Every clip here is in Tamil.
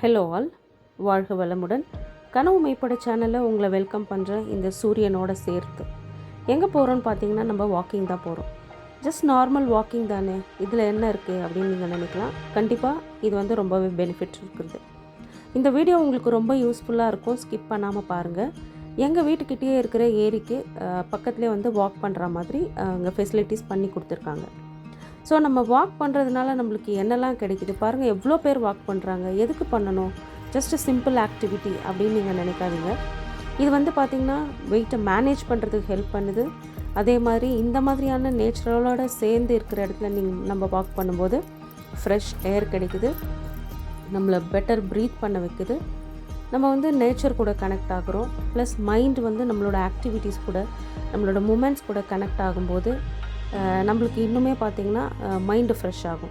ஹலோ ஆல், வாழ்க வளமுடன். கனவு மெய்ப்பட சேனலில் உங்களை வெல்கம் பண்ணுறேன். இந்த சூரியனோட சேர்த்து எங்கே போகிறோன்னு பார்த்தீங்கன்னா, நம்ம வாக்கிங் தான் போகிறோம். ஜஸ்ட் நார்மல் வாக்கிங் தானே, இதில் என்ன இருக்குது அப்படின்னு நீங்கள் நினைக்கலாம். கண்டிப்பாக இது வந்து ரொம்பவே பெனிஃபிட் இருக்குது. இந்த வீடியோ உங்களுக்கு ரொம்ப யூஸ்ஃபுல்லாக இருக்கும். ஸ்கிப் பண்ணாமல் பாருங்கள். எங்கள் வீட்டுக்கிட்டேயே இருக்கிற ஏரிக்கு பக்கத்துலேயே வந்து வாக் பண்ணுற மாதிரி அங்கே ஃபெசிலிட்டிஸ் பண்ணி கொடுத்துருக்காங்க. ஸோ நம்ம வாக் பண்ணுறதுனால நம்மளுக்கு என்னெல்லாம் கிடைக்குது பாருங்கள். எவ்வளோ பேர் வாக் பண்ணுறாங்க, எதுக்கு பண்ணணும், ஜஸ்ட் சிம்பிள் ஆக்டிவிட்டி அப்படின்னு நீங்கள் நினைக்காதீங்க. இது வந்து பார்த்திங்கன்னா வெயிட்டை மேனேஜ் பண்ணுறதுக்கு ஹெல்ப் பண்ணுது. அதே மாதிரி இந்த மாதிரியான நேச்சுரலோடு சேர்ந்து இருக்கிற இடத்துல நம்ம வாக் பண்ணும்போது ஃப்ரெஷ் ஏர் கிடைக்குது, நம்மளை பெட்டர் ப்ரீத் பண்ண வைக்குது. நம்ம வந்து நேச்சர் கூட கனெக்ட் ஆகுறோம். ப்ளஸ் மைண்ட் வந்து நம்மளோட ஆக்டிவிட்டீஸ் கூட, நம்மளோட மூமெண்ட்ஸ் கூட கனெக்ட் ஆகும்போது நம்மளுக்கு இன்னுமே பார்த்திங்கன்னா மைண்டு ஃப்ரெஷ் ஆகும்.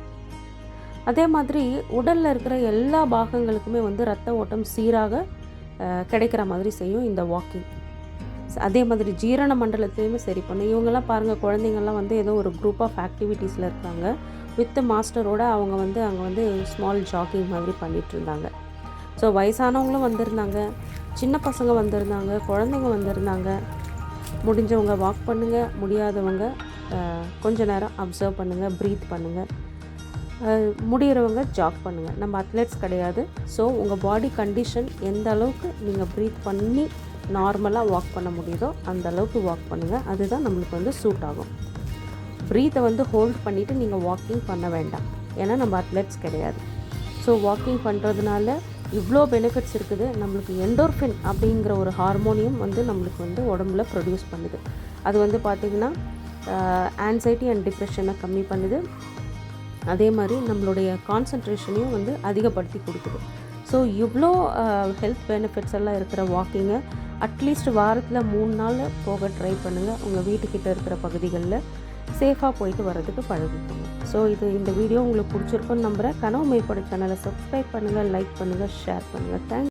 அதே மாதிரி உடலில் இருக்கிற எல்லா பாகங்களுக்குமே வந்து ரத்த ஓட்டம் சீராக கிடைக்கிற மாதிரி செய்யும் இந்த வாக்கிங். அதே மாதிரி ஜீரண மண்டலத்தையுமே சரி பண்ணும். இவங்கெல்லாம் பாருங்கள், குழந்தைங்கள்லாம் வந்து ஏதோ ஒரு குரூப் ஆஃப் ஆக்டிவிட்டீஸில் இருக்காங்க. வித் மாஸ்டரோடு அவங்க வந்து அங்கே வந்து ஸ்மால் ஜாக்கிங் மாதிரி பண்ணிகிட்டு இருந்தாங்க. ஸோ வயசானவங்களும் வந்திருந்தாங்க, சின்ன பசங்க வந்திருந்தாங்க, குழந்தைங்க வந்திருந்தாங்க. முடிஞ்சவங்க வாக் பண்ணுங்கள், முடியாதவங்க கொஞ்ச நேரம் அப்சர்வ் பண்ணுங்கள், ப்ரீத் பண்ணுங்கள். முடிகிறவங்க ஜாக் பண்ணுங்கள். நம்ம அத்லெட்ஸ் கிடையாது. ஸோ உங்கள் பாடி கண்டிஷன் எந்த அளவுக்கு நீங்கள் ப்ரீத் பண்ணி நார்மலாக வாக் பண்ண முடியுதோ அந்த அளவுக்கு வாக் பண்ணுங்கள். அதுதான் நம்மளுக்கு வந்து சூட் ஆகும். ப்ரீத்தை வந்து ஹோல்ட் பண்ணிவிட்டு நீங்கள் வாக்கிங் பண்ண வேண்டாம், ஏன்னா நம்ம அத்லெட்ஸ் கிடையாது. ஸோ வாக்கிங் பண்ணுறதுனால இவ்வளோ பெனிஃபிட்ஸ் இருக்குது. நம்மளுக்கு எண்டோர்ஃபின் அப்படிங்கிற ஒரு ஹார்மோனியம் வந்து நம்மளுக்கு வந்து உடம்புல ப்ரொடியூஸ் பண்ணுது. அது வந்து பார்த்திங்கன்னா ஆன்சைட்டி அண்ட் டிப்ரெஷனை கம்மி பண்ணுது. அதே மாதிரி நம்மளுடைய கான்சன்ட்ரேஷனையும் வந்து அதிகப்படுத்தி கொடுக்குது. ஸோ இவ்வளோ ஹெல்த் பெனிஃபிட்ஸ் எல்லாம் இருக்கிற வாக்கிங்கை அட்லீஸ்ட் வாரத்தில் 3 நாள் போக ட்ரை பண்ணுங்கள். உங்கள் வீட்டுக்கிட்ட இருக்கிற பகுதிகளில் சேஃபாக போயிட்டு வர்றதுக்கு பழகிக்கோங்க. ஸோ இந்த வீடியோ உங்களுக்கு பிடிச்சிருக்குன்னு நம்புகிறேன். கனவு மெய்ப்பட சேனலை சப்ஸ்கிரைப் பண்ணுங்கள், லைக் பண்ணுங்கள், ஷேர் பண்ணுங்கள். தேங்க்ஸ்.